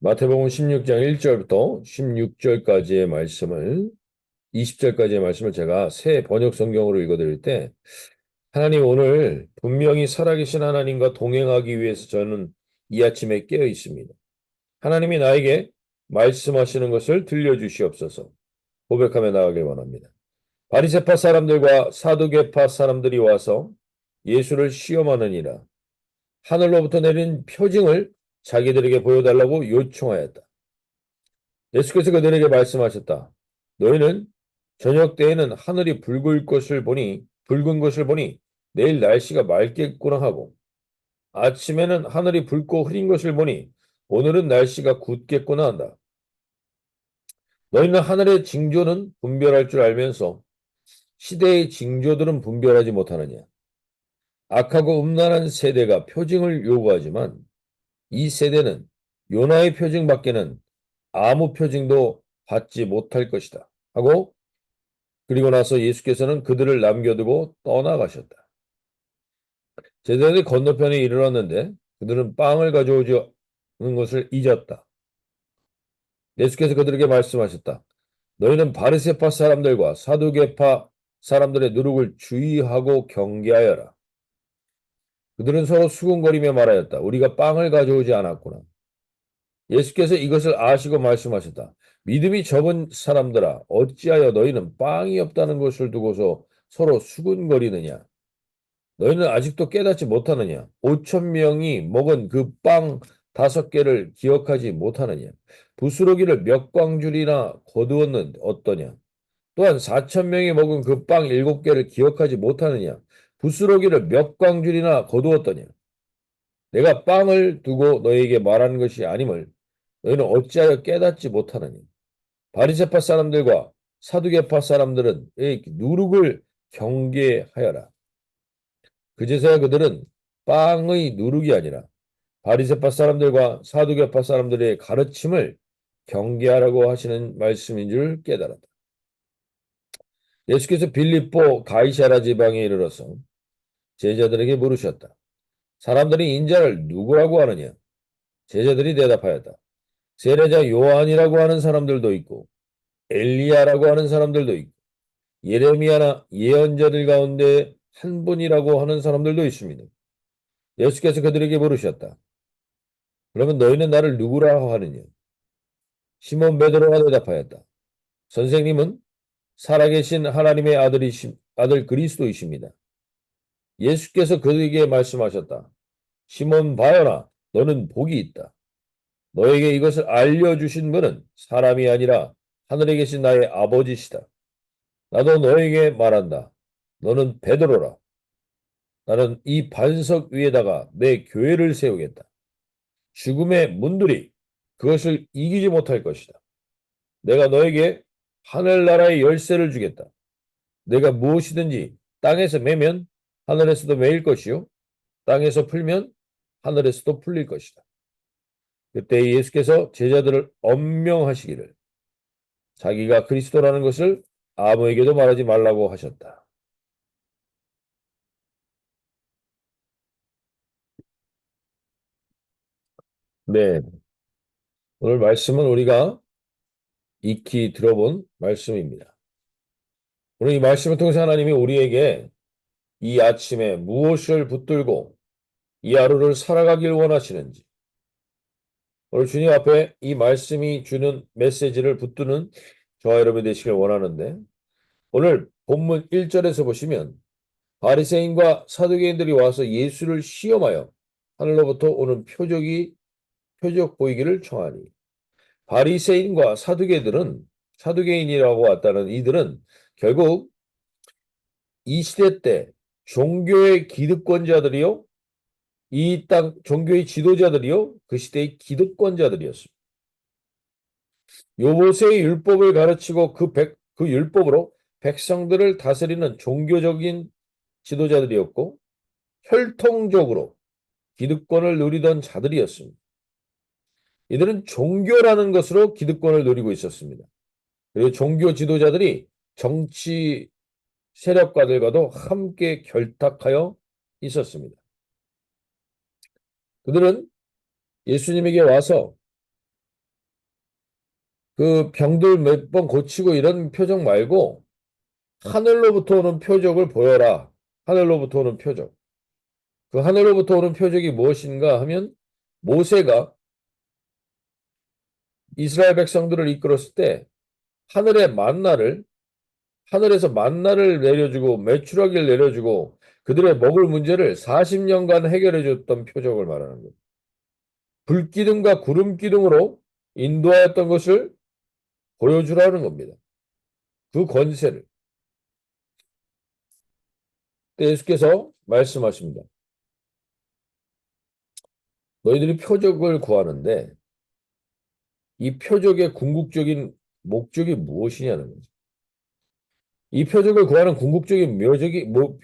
마태복음 16장 1절부터 16절까지의 말씀을 20절까지의 말씀을 제가 새 번역 성경으로 읽어드릴 때 하나님 오늘 분명히 살아계신 하나님과 동행하기 위해서 저는 이 아침에 깨어 있습니다. 하나님이 나에게 말씀하시는 것을 들려주시옵소서 고백하며 나가길 원합니다. 바리새파 사람들과 사두개파 사람들이 와서 예수를 시험하느니라 하늘로부터 내린 표징을 자기들에게 보여달라고 요청하였다. 예수께서 그들에게 말씀하셨다. 너희는 저녁 때에는 하늘이 붉은 것을 보니 내일 날씨가 맑겠구나 하고 아침에는 하늘이 붉고 흐린 것을 보니 오늘은 날씨가 굳겠구나 한다. 너희는 하늘의 징조는 분별할 줄 알면서 시대의 징조들은 분별하지 못하느냐. 악하고 음란한 세대가 표징을 요구하지만 이 세대는 요나의 표징밖에는 아무 표징도 받지 못할 것이다. 하고 그리고 나서 예수께서는 그들을 남겨두고 떠나가셨다. 제자들이 건너편에 이르렀는데 그들은 빵을 가져오지 않은 것을 잊었다. 예수께서 그들에게 말씀하셨다. 너희는 바리새파 사람들과 사두개파 사람들의 누룩을 주의하고 경계하여라. 그들은 서로 수군거리며 말하였다. 우리가 빵을 가져오지 않았구나. 예수께서 이것을 아시고 말씀하셨다. 믿음이 적은 사람들아, 어찌하여 너희는 빵이 없다는 것을 두고서 서로 수군거리느냐? 너희는 아직도 깨닫지 못하느냐? 5천 명이 먹은 그 빵 5개를 기억하지 못하느냐? 부스러기를 몇 광줄이나 거두었는 어떠냐? 또한 4천 명이 먹은 그 빵 7개를 기억하지 못하느냐? 부스러기를 몇 광줄이나 거두었더냐? 내가 빵을 두고 너희에게 말하는 것이 아님을 너희는 어찌하여 깨닫지 못하느냐? 바리새파 사람들과 사두개파 사람들은 이 누룩을 경계하여라. 그제서야 그들은 빵의 누룩이 아니라 바리새파 사람들과 사두개파 사람들의 가르침을 경계하라고 하시는 말씀인 줄 깨달았다. 예수께서 빌립보 가이사라 지방에 이르러서 제자들에게 물으셨다. 사람들이 인자를 누구라고 하느냐? 제자들이 대답하였다. 세례자 요한이라고 하는 사람들도 있고 엘리야라고 하는 사람들도 있고 예레미야나 예언자들 가운데 한 분이라고 하는 사람들도 있습니다. 예수께서 그들에게 물으셨다. 그러면 너희는 나를 누구라 하느냐? 시몬 베드로가 대답하였다. 선생님은 살아계신 하나님의 아들 그리스도이십니다. 예수께서 그에게 말씀하셨다. 시몬 바요나 너는 복이 있다. 너에게 이것을 알려주신 분은 사람이 아니라 하늘에 계신 나의 아버지시다. 나도 너에게 말한다. 너는 베드로라. 나는 이 반석 위에다가 내 교회를 세우겠다. 죽음의 문들이 그것을 이기지 못할 것이다. 내가 너에게 하늘나라의 열쇠를 주겠다. 내가 무엇이든지 땅에서 매면 하늘에서도 매일 것이요. 땅에서 풀면 하늘에서도 풀릴 것이다. 그때 예수께서 제자들을 엄명하시기를 자기가 그리스도라는 것을 아무에게도 말하지 말라고 하셨다. 네, 오늘 말씀은 우리가 익히 들어본 말씀입니다. 오늘 이 말씀을 통해서 하나님이 우리에게 이 아침에 무엇을 붙들고 이 하루를 살아가길 원하시는지 오늘 주님 앞에 이 말씀이 주는 메시지를 붙드는 저와 여러분이 되시길 원하는데 오늘 본문 1절에서 보시면 바리새인과 사두개인들이 와서 예수를 시험하여 하늘로부터 오는 표적 보이기를 청하니 바리새인과 사두개인이라고 왔다는 이들은 결국 이 시대 때 종교의 기득권자들이요 이 땅 종교의 지도자들이요 그 시대의 기득권자들이었습니다. 모세의 율법을 가르치고 그 율법으로 백성들을 다스리는 종교적인 지도자들이었고 혈통적으로 기득권을 누리던 자들이었습니다. 이들은 종교라는 것으로 기득권을 누리고 있었습니다. 그리고 종교 지도자들이 정치 세력가들과도 함께 결탁하여 있었습니다. 그들은 예수님에게 와서 그 병들 몇 번 고치고 이런 표적 말고 하늘로부터 오는 표적을 보여라. 하늘로부터 오는 표적. 그 하늘로부터 오는 표적이 무엇인가 하면 모세가 이스라엘 백성들을 이끌었을 때 하늘의 만나를 하늘에서 만나를 내려주고 메추라기를 내려주고 그들의 먹을 문제를 40년간 해결해 줬던 표적을 말하는 거예요. 불기둥과 구름기둥으로 인도하였던 것을 보여주라는 겁니다. 그 권세를. 예수께서 말씀하십니다. 너희들이 표적을 구하는데 이 표적의 궁극적인 목적이 무엇이냐는 거죠. 이 표적을 구하는 궁극적인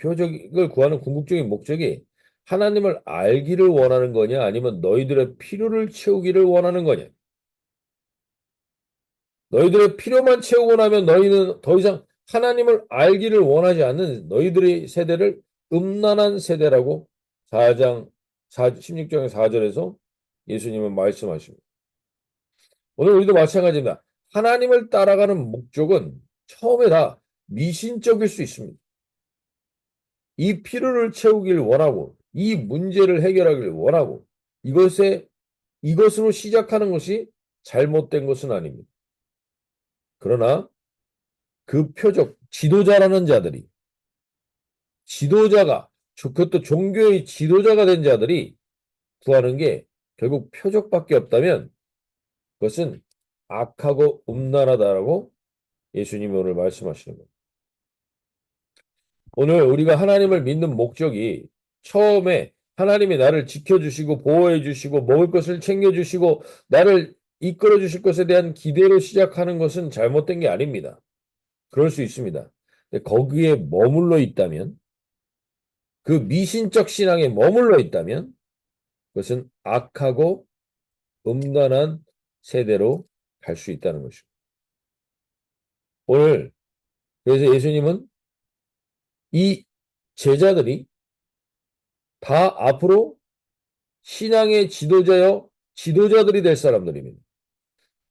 표적을 구하는 궁극적인 목적이 하나님을 알기를 원하는 거냐 아니면 너희들의 필요를 채우기를 원하는 거냐. 너희들의 필요만 채우고 나면 너희는 더 이상 하나님을 알기를 원하지 않는 너희들의 세대를 음란한 세대라고 16장의 4절에서 예수님은 말씀하십니다. 오늘 우리도 마찬가지입니다. 하나님을 따라가는 목적은 처음에 다 미신적일 수 있습니다. 이 필요를 채우기를 원하고 이 문제를 해결하기를 원하고 이것으로 시작하는 것이 잘못된 것은 아닙니다. 그러나 그 표적, 지도자라는 자들이 그것도 종교의 지도자가 된 자들이 구하는 게 결국 표적밖에 없다면 그것은 악하고 음란하다라고 예수님이 오늘 말씀하시는 거예요. 오늘 우리가 하나님을 믿는 목적이 처음에 하나님이 나를 지켜주시고 보호해주시고 먹을 것을 챙겨주시고 나를 이끌어주실 것에 대한 기대로 시작하는 것은 잘못된 게 아닙니다. 그럴 수 있습니다. 근데 거기에 머물러 있다면 그 미신적 신앙에 머물러 있다면 그것은 악하고 음란한 세대로 갈 수 있다는 것입니다. 오늘 그래서 예수님은 이 제자들이 다 앞으로 신앙의 지도자들이 될 사람들입니다.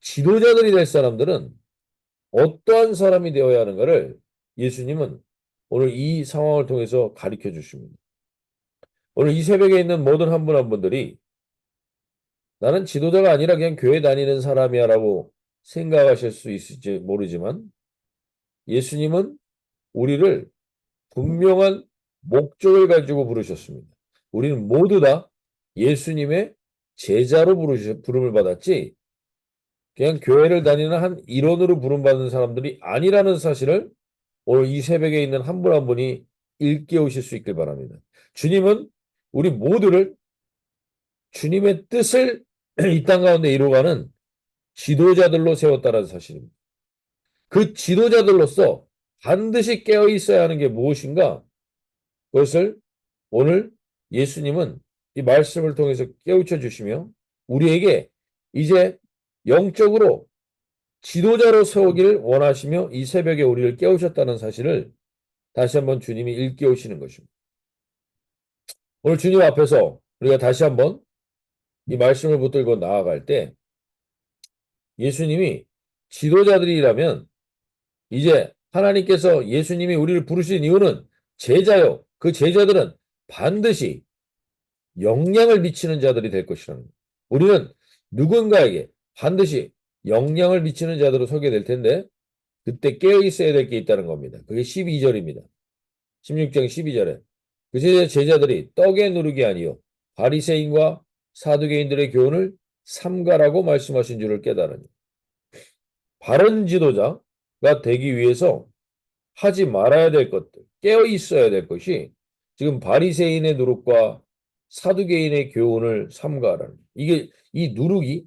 지도자들이 될 사람들은 어떠한 사람이 되어야 하는가를 예수님은 오늘 이 상황을 통해서 가르쳐 주십니다. 오늘 이 새벽에 있는 모든 한 분 한 분들이 나는 지도자가 아니라 그냥 교회 다니는 사람이야 라고 생각하실 수 있을지 모르지만 예수님은 우리를 분명한 목적을 가지고 부르셨습니다. 우리는 모두 다 예수님의 제자로 부름을 받았지 그냥 교회를 다니는 한 일원으로 부름받는 사람들이 아니라는 사실을 오늘 이 새벽에 있는 한 분 한 분이 일깨우실 수 있길 바랍니다. 주님은 우리 모두를 주님의 뜻을 이 땅 가운데 이루어가는 지도자들로 세웠다는 사실입니다. 그 지도자들로서 반드시 깨어 있어야 하는 게 무엇인가? 그것을 오늘 예수님은 이 말씀을 통해서 깨우쳐 주시며 우리에게 이제 영적으로 지도자로 세우기를 원하시며 이 새벽에 우리를 깨우셨다는 사실을 다시 한번 주님이 일깨우시는 것입니다. 오늘 주님 앞에서 우리가 다시 한번 이 말씀을 붙들고 나아갈 때 예수님이 지도자들이라면 이제 하나님께서 예수님이 우리를 부르신 이유는 제자요. 그 제자들은 반드시 영향을 미치는 자들이 될 것이라는 거예요. 우리는 누군가에게 반드시 영향을 미치는 자들로 소개될 텐데 그때 깨어 있어야 될 게 있다는 겁니다. 그게 12절입니다. 16장 12절에 그 제자들이 떡에 누룩이 아니요 바리새인과 사두개인들의 교훈을 삼가라고 말씀하신 줄을 깨달으니 바른 지도자가 되기 위해서 하지 말아야 될 것들, 깨어 있어야 될 것이 지금 바리새인의 누룩과 사두개인의 교훈을 삼가라는 이게 이 누룩이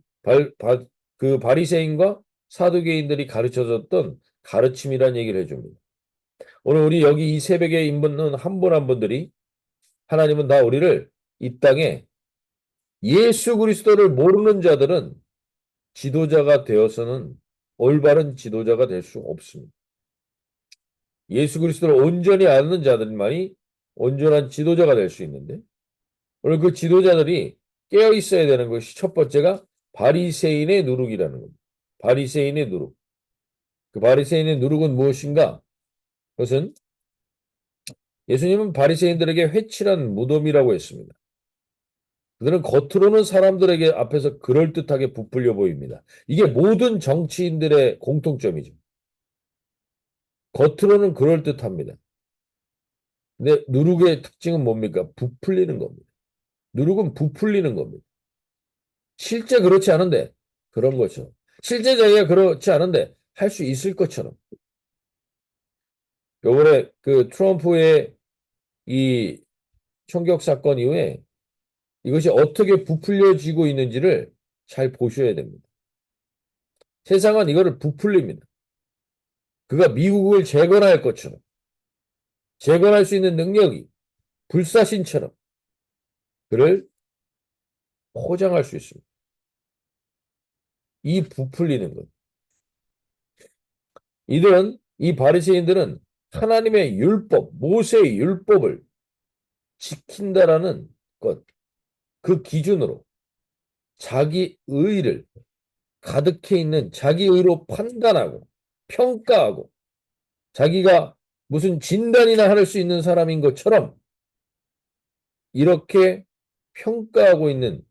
그 바리새인과 사두개인들이 가르쳐줬던 가르침이란 얘기를 해줍니다. 오늘 우리 여기 이 새벽에 있는 한 분 한 분들이 하나님은 다 우리를 이 땅에 예수 그리스도를 모르는 자들은 지도자가 되어서는 올바른 지도자가 될 수 없습니다. 예수 그리스도를 온전히 아는 자들만이 온전한 지도자가 될 수 있는데 오늘 그 지도자들이 깨어 있어야 되는 것이 첫 번째가 바리새인의 누룩이라는 겁니다. 바리새인의 누룩. 그 바리새인의 누룩은 무엇인가? 그것은 예수님은 바리새인들에게 회칠한 무덤이라고 했습니다. 그들은 겉으로는 사람들에게 앞에서 그럴듯하게 부풀려 보입니다. 이게 모든 정치인들의 공통점이죠. 겉으로는 그럴듯합니다. 근데 누룩의 특징은 뭡니까? 부풀리는 겁니다. 누룩은 부풀리는 겁니다. 실제 그렇지 않은데 그런 거죠. 실제 자기가 그렇지 않은데 할 수 있을 것처럼. 요번에 그 트럼프의 이 총격 사건 이후에 이것이 어떻게 부풀려지고 있는지를 잘 보셔야 됩니다. 세상은 이거를 부풀립니다. 그가 미국을 재건할 것처럼, 재건할 수 있는 능력이 불사신처럼 그를 포장할 수 있습니다. 이 부풀리는 것. 이 바리새인들은 하나님의 율법, 모세의 율법을 지킨다라는 것, 그 기준으로 자기 의를 가득해 있는 자기 의로 판단하고 평가하고 자기가 무슨 진단이나 할 수 있는 사람인 것처럼 이렇게 평가하고 있는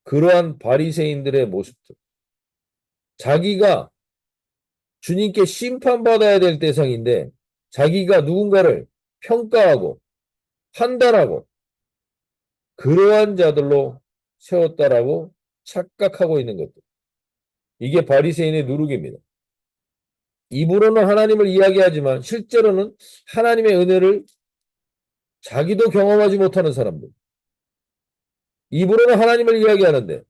그러한 바리새인들의 모습들. 자기가 주님께 심판받아야 될 대상인데 자기가 누군가를 평가하고 판단하고 그러한 자들로 세웠다라고 착각하고 있는 것들. 이게 바리새인의 누룩입니다. 입으로는 하나님을 이야기하지만 실제로는 하나님의 은혜를 자기도 경험하지 못하는 사람들. 입으로는 하나님을 이야기하는데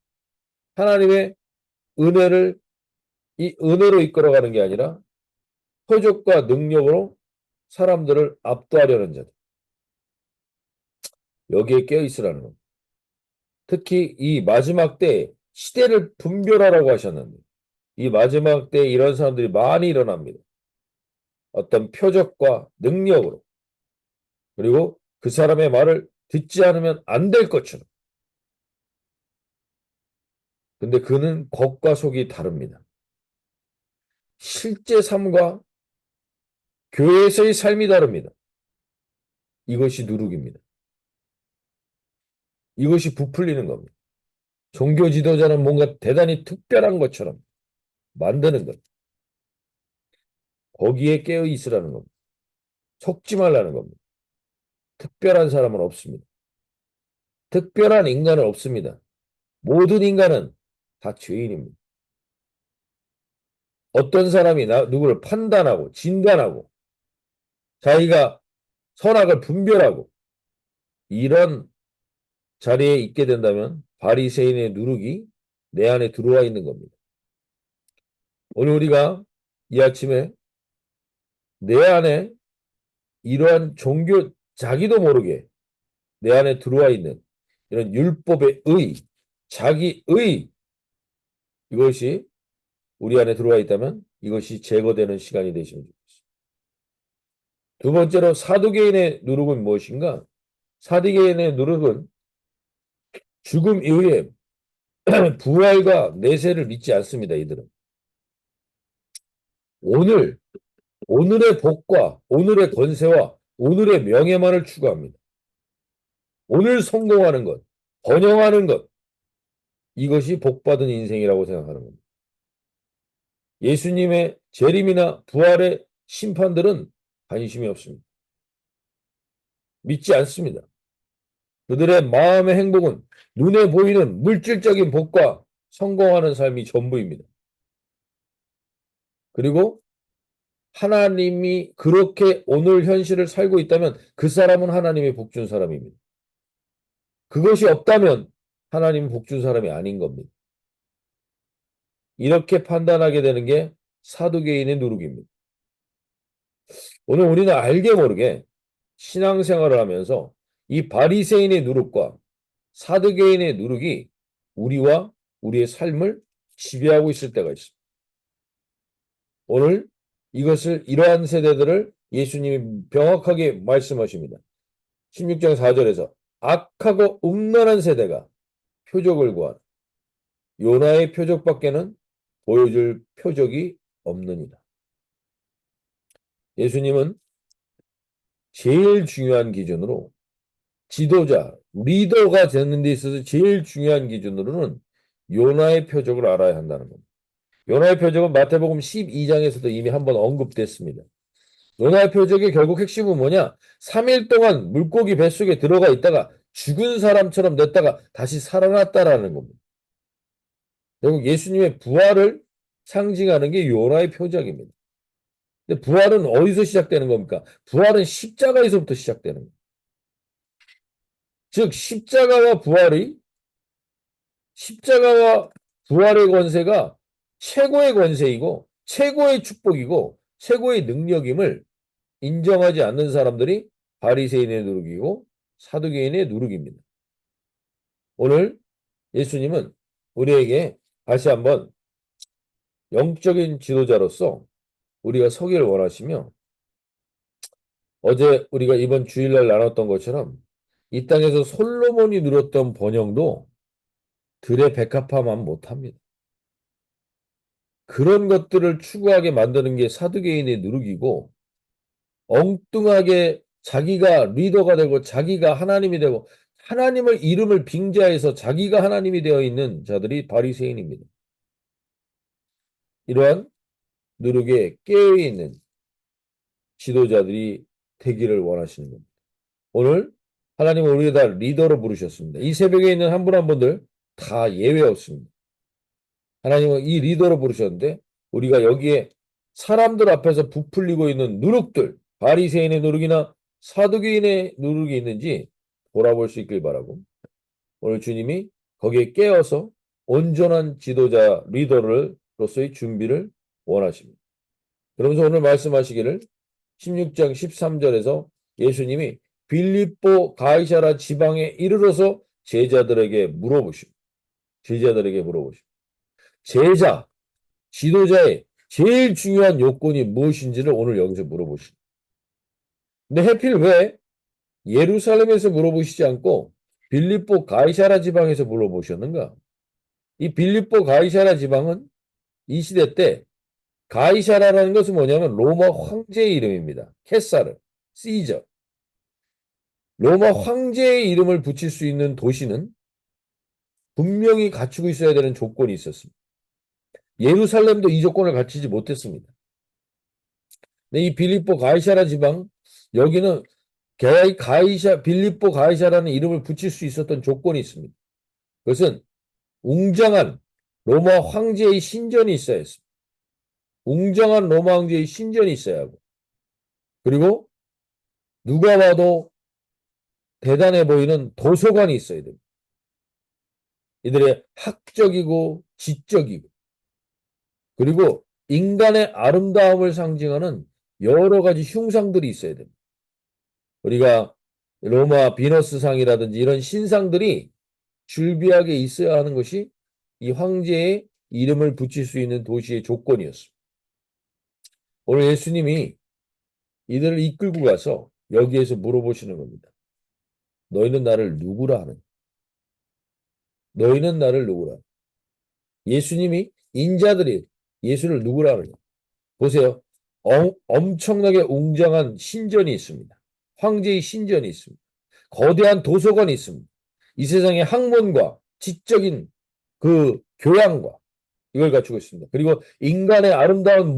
하나님의 은혜를 이 은혜로 이끌어가는 게 아니라 표적과 능력으로 사람들을 압도하려는 자들. 여기에 깨어있으라는 겁니다. 특히 이 마지막 때 시대를 분별하라고 하셨는데 이 마지막 때 이런 사람들이 많이 일어납니다. 어떤 표적과 능력으로 그리고 그 사람의 말을 듣지 않으면 안 될 것처럼. 근데 그는 겉과 속이 다릅니다. 실제 삶과 교회에서의 삶이 다릅니다. 이것이 누룩입니다. 이것이 부풀리는 겁니다. 종교 지도자는 뭔가 대단히 특별한 것처럼 만드는 것. 거기에 깨어 있으라는 겁니다. 속지 말라는 겁니다. 특별한 사람은 없습니다. 특별한 인간은 없습니다. 모든 인간은 다 죄인입니다. 어떤 사람이 누구를 판단하고 진단하고 자기가 선악을 분별하고 이런 자리에 있게 된다면 바리새인의 누룩이 내 안에 들어와 있는 겁니다. 오늘 우리가 이 아침에 내 안에 이러한 종교 자기도 모르게 내 안에 들어와 있는 이런 율법의 의, 자기 의 이것이 우리 안에 들어와 있다면 이것이 제거되는 시간이 되시면 좋겠습니다. 두 번째로 사두개인의 누룩은 무엇인가? 사두개인의 누룩은 죽음 이후에 부활과 내세를 믿지 않습니다. 이들은 오늘의 복과 오늘의 권세와 오늘의 명예만을 추구합니다. 오늘 성공하는 것, 번영하는 것 이것이 복받은 인생이라고 생각하는 겁니다. 예수님의 재림이나 부활의 심판들은 관심이 없습니다. 믿지 않습니다. 그들의 마음의 행복은 눈에 보이는 물질적인 복과 성공하는 삶이 전부입니다. 그리고 하나님이 그렇게 오늘 현실을 살고 있다면 그 사람은 하나님의 복준 사람입니다. 그것이 없다면 하나님은 복준 사람이 아닌 겁니다. 이렇게 판단하게 되는 게 사두개인의 누룩입니다. 오늘 우리는 알게 모르게 신앙생활을 하면서 이 바리새인의 누룩과 사두개인의 누룩이 우리와 우리의 삶을 지배하고 있을 때가 있습니다. 오늘 이것을 이러한 세대들을 예수님이 명확하게 말씀하십니다. 16장 4절에서 악하고 음란한 세대가 표적을 구하라. 요나의 표적밖에는 보여줄 표적이 없느니라. 예수님은 제일 중요한 기준으로 지도자, 리더가 되는 데 있어서 제일 중요한 기준으로는 요나의 표적을 알아야 한다는 겁니다. 요나의 표적은 마태복음 12장에서도 이미 한번 언급됐습니다. 요나의 표적의 결국 핵심은 뭐냐? 3일 동안 물고기 뱃속에 들어가 있다가 죽은 사람처럼 냈다가 다시 살아났다라는 겁니다. 결국 예수님의 부활을 상징하는 게 요나의 표적입니다. 근데 부활은 어디서 시작되는 겁니까? 부활은 십자가에서부터 시작되는 겁니다. 즉 십자가와 부활의 권세가 최고의 권세이고 최고의 축복이고 최고의 능력임을 인정하지 않는 사람들이 바리새인의 누룩이고 사두개인의 누룩입니다. 오늘 예수님은 우리에게 다시 한번 영적인 지도자로서 우리가 서기를 원하시며 어제 우리가 이번 주일날 나눴던 것처럼 이 땅에서 솔로몬이 누렸던 번영도 들의 백합화만 못합니다. 그런 것들을 추구하게 만드는 게 사두개인의 누룩이고 엉뚱하게 자기가 리더가 되고 자기가 하나님이 되고 하나님을 이름을 빙자해서 자기가 하나님이 되어 있는 자들이 바리새인입니다. 이러한 누룩에 깨어있는 지도자들이 되기를 원하시는 겁니다. 오늘 하나님은 우리를 다 리더로 부르셨습니다. 이 새벽에 있는 한 분 한 분들 다 예외 없습니다. 하나님은 이 리더로 부르셨는데 우리가 여기에 사람들 앞에서 부풀리고 있는 누룩들, 바리새인의 누룩이나 사두개인의 누룩이 있는지 돌아볼 수 있길 바라고 오늘 주님이 거기에 깨어서 온전한 지도자 리더로서의 준비를 원하십니다. 그러면서 오늘 말씀하시기를 16장 13절에서 예수님이 빌립보 가이사라 지방에 이르러서 제자들에게 물어보십니다. 제자, 지도자의 제일 중요한 요건이 무엇인지를 오늘 여기서 물어보십니다. 근데 하필 왜 예루살렘에서 물어보시지 않고 빌립보 가이사라 지방에서 물어보셨는가? 이 빌립보 가이사라 지방은 이 시대 때 가이사라라는 것은 뭐냐면 로마 황제의 이름입니다. 케사르, 시저. 로마 황제의 이름을 붙일 수 있는 도시는 분명히 갖추고 있어야 되는 조건이 있었습니다. 예루살렘도 이 조건을 갖추지 못했습니다. 근데 이 빌립보 가이사라 지방 여기는 빌립보 가이사라는 이름을 붙일 수 있었던 조건이 있습니다. 그것은 웅장한 로마 황제의 신전이 있어야 했습니다. 웅장한 로마 황제의 신전이 있어야 하고 그리고 누가 봐도 대단해 보이는 도서관이 있어야 됩니다. 이들의 학적이고 지적이고 그리고 인간의 아름다움을 상징하는 여러 가지 흉상들이 있어야 됩니다. 우리가 로마 비너스상이라든지 이런 신상들이 줄비하게 있어야 하는 것이 이 황제의 이름을 붙일 수 있는 도시의 조건이었습니다. 오늘 예수님이 이들을 이끌고 가서 여기에서 물어보시는 겁니다. 너희는 나를 누구라 하느냐? 너희는 나를 누구라 하느냐? 예수님이 인자들이 예수를 누구라 하느냐? 보세요. 엄청나게 웅장한 신전이 있습니다. 황제의 신전이 있습니다. 거대한 도서관이 있습니다. 이 세상의 학문과 지적인 그 교양과 이걸 갖추고 있습니다. 그리고 인간의 아름다운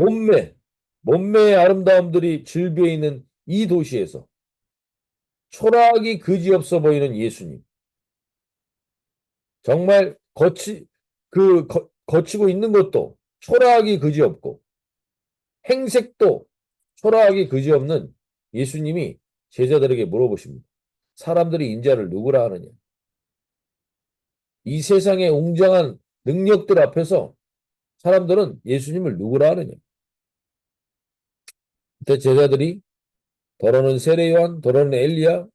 몸매의 아름다움들이 즐비해 있는 이 도시에서 초라하기 그지없어 보이는 예수님. 정말 거치고 있는 것도 초라하기 그지없고 행색도 초라하기 그지없는 예수님이 제자들에게 물어보십니다. 사람들이 인자를 누구라 하느냐? 이 세상의 웅장한 능력들 앞에서 사람들은 예수님을 누구라 하느냐? 그때 제자들이 더러는 세례요한, 더러는 엘리야,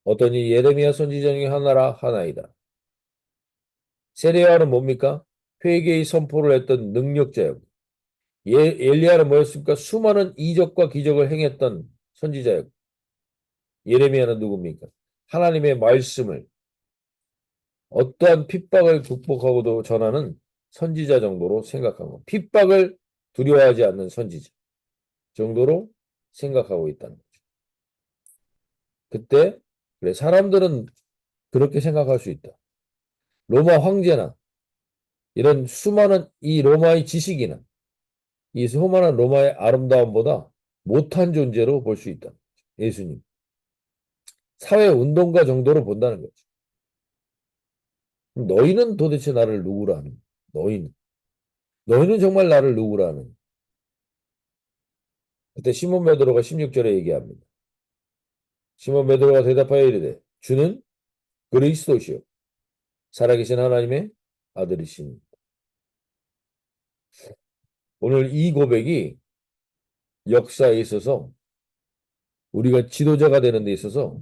어떠니 예레미야 선지자 중에 하나이다. 세례요한은 뭡니까? 회개의 선포를 했던 능력자였고 엘리야는 뭐였습니까? 수많은 이적과 기적을 행했던 선지자였고 예레미야는 누굽니까? 하나님의 말씀을 어떠한 핍박을 극복하고도 전하는 선지자 정도로 생각한 거. 핍박을 두려워하지 않는 선지자 정도로 생각하고 있다는 거죠. 그때 그래 사람들은 그렇게 생각할 수 있다. 로마 황제나 이런 수많은 이 로마의 지식이나 이 수많은 로마의 아름다움보다 못한 존재로 볼 수 있다. 예수님. 사회 운동가 정도로 본다는 거죠. 너희는 도대체 나를 누구라 하는 거야? 너희는 정말 나를 누구라 하는 거야? 그때 시몬 베드로가 16절에 얘기합니다. 시몬 베드로가 대답하여 이르되 주는 그리스도시요 살아계신 하나님의 아들이시니. 오늘 이 고백이 역사에 있어서 우리가 지도자가 되는 데 있어서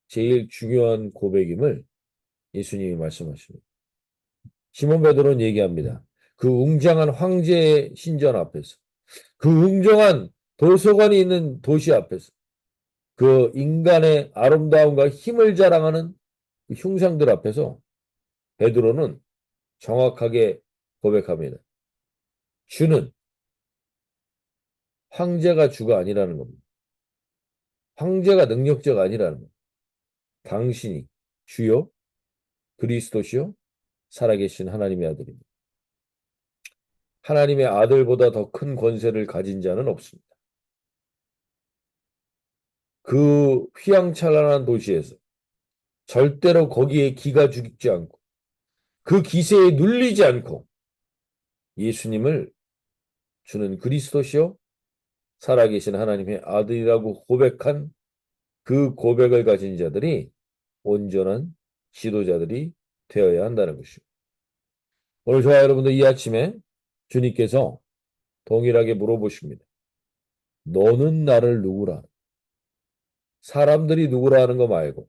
제일 중요한 고백임을 예수님이 말씀하십니다. 시몬 베드로는 얘기합니다. 그 웅장한 황제의 신전 앞에서, 그 웅장한 도서관이 있는 도시 앞에서, 그 인간의 아름다움과 힘을 자랑하는 그 흉상들 앞에서 베드로는 정확하게 고백합니다. 주는 황제가 주가 아니라는 겁니다. 황제가 능력자가 아니라는 겁니다. 당신이 주요 그리스도시요 살아계신 하나님의 아들입니다. 하나님의 아들보다 더 큰 권세를 가진 자는 없습니다. 그 휘황찬란한 도시에서 절대로 거기에 기가 죽지 않고 그 기세에 눌리지 않고 예수님을 주는 그리스도시요 살아계신 하나님의 아들이라고 고백한 그 고백을 가진 자들이 온전한 지도자들이 되어야 한다는 것이죠. 오늘 저와 여러분들 이 아침에 주님께서 동일하게 물어보십니다. 너는 나를 누구라? 사람들이 누구라 하는 거 말고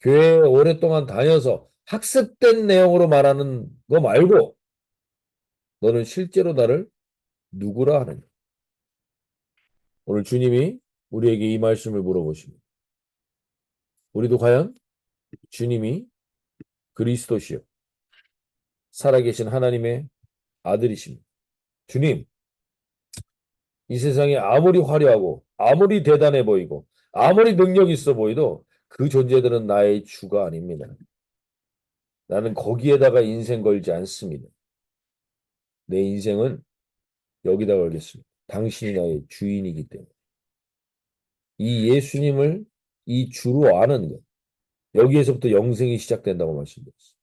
교회에 오랫동안 다녀서 학습된 내용으로 말하는 거 말고 너는 실제로 나를 누구라 하느냐? 오늘 주님이 우리에게 이 말씀을 물어보십니다. 우리도 과연 주님이 그리스도시요 살아계신 하나님의 아들이십니다. 주님, 이 세상에 아무리 화려하고 아무리 대단해 보이고 아무리 능력 있어 보이도 그 존재들은 나의 주가 아닙니다. 나는 거기에다가 인생 걸지 않습니다. 내 인생은 여기다 걸겠습니다. 당신이 나의 주인이기 때문에. 이 예수님을 이 주로 아는 것. 여기에서부터 영생이 시작된다고 말씀드렸습니다.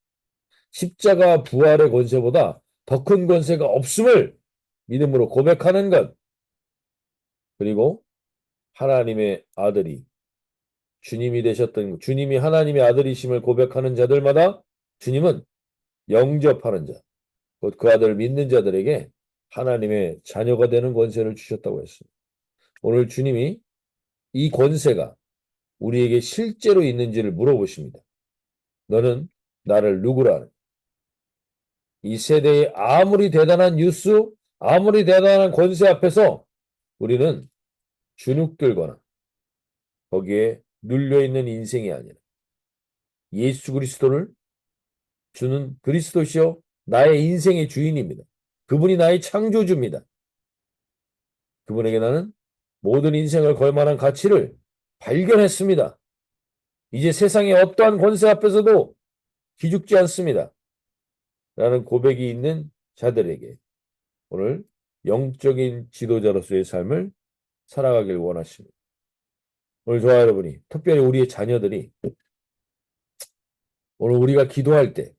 십자가 부활의 권세보다 더 큰 권세가 없음을 믿음으로 고백하는 것. 그리고 하나님의 아들이 주님이 되셨던 주님이 하나님의 아들이심을 고백하는 자들마다 주님은 영접하는 자, 곧 그 아들을 믿는 자들에게 하나님의 자녀가 되는 권세를 주셨다고 했습니다. 오늘 주님이 이 권세가 우리에게 실제로 있는지를 물어보십니다. 너는 나를 누구라 하는? 이 세대의 아무리 대단한 뉴스, 아무리 대단한 권세 앞에서 우리는 주눅들거나 거기에 눌려있는 인생이 아니라 예수 그리스도를 주는 그리스도시요 나의 인생의 주인입니다. 그분이 나의 창조주입니다. 그분에게 나는 모든 인생을 걸 만한 가치를 발견했습니다. 이제 세상의 어떠한 권세 앞에서도 기죽지 않습니다. 라는 고백이 있는 자들에게 오늘 영적인 지도자로서의 삶을 살아가길 원하십니다. 오늘 저와 여러분이 특별히 우리의 자녀들이 오늘 우리가 기도할 때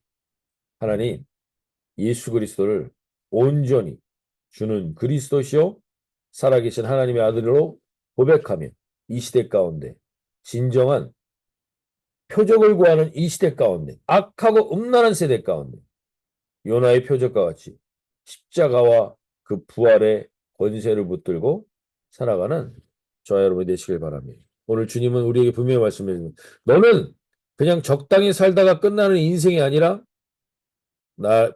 하나님 예수 그리스도를 온전히 주는 그리스도시요 살아계신 하나님의 아들로 고백하며 이 시대 가운데 진정한 표적을 구하는 이 시대 가운데 악하고 음란한 세대 가운데 요나의 표적과 같이 십자가와 그 부활의 권세를 붙들고 살아가는 저와 여러분이 되시길 바랍니다. 오늘 주님은 우리에게 분명히 말씀해 주십니다. 너는 그냥 적당히 살다가 끝나는 인생이 아니라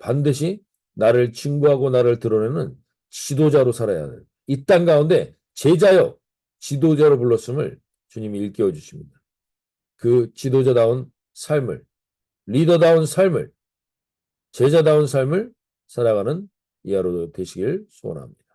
반드시 나를 증거하고 나를 드러내는 지도자로 살아야 돼. 이 땅 가운데 제자요 지도자로 불렀음을 주님이 일깨워 주십니다. 그 지도자다운 삶을, 리더다운 삶을, 제자다운 삶을 살아가는 이 하루 되시길 소원합니다.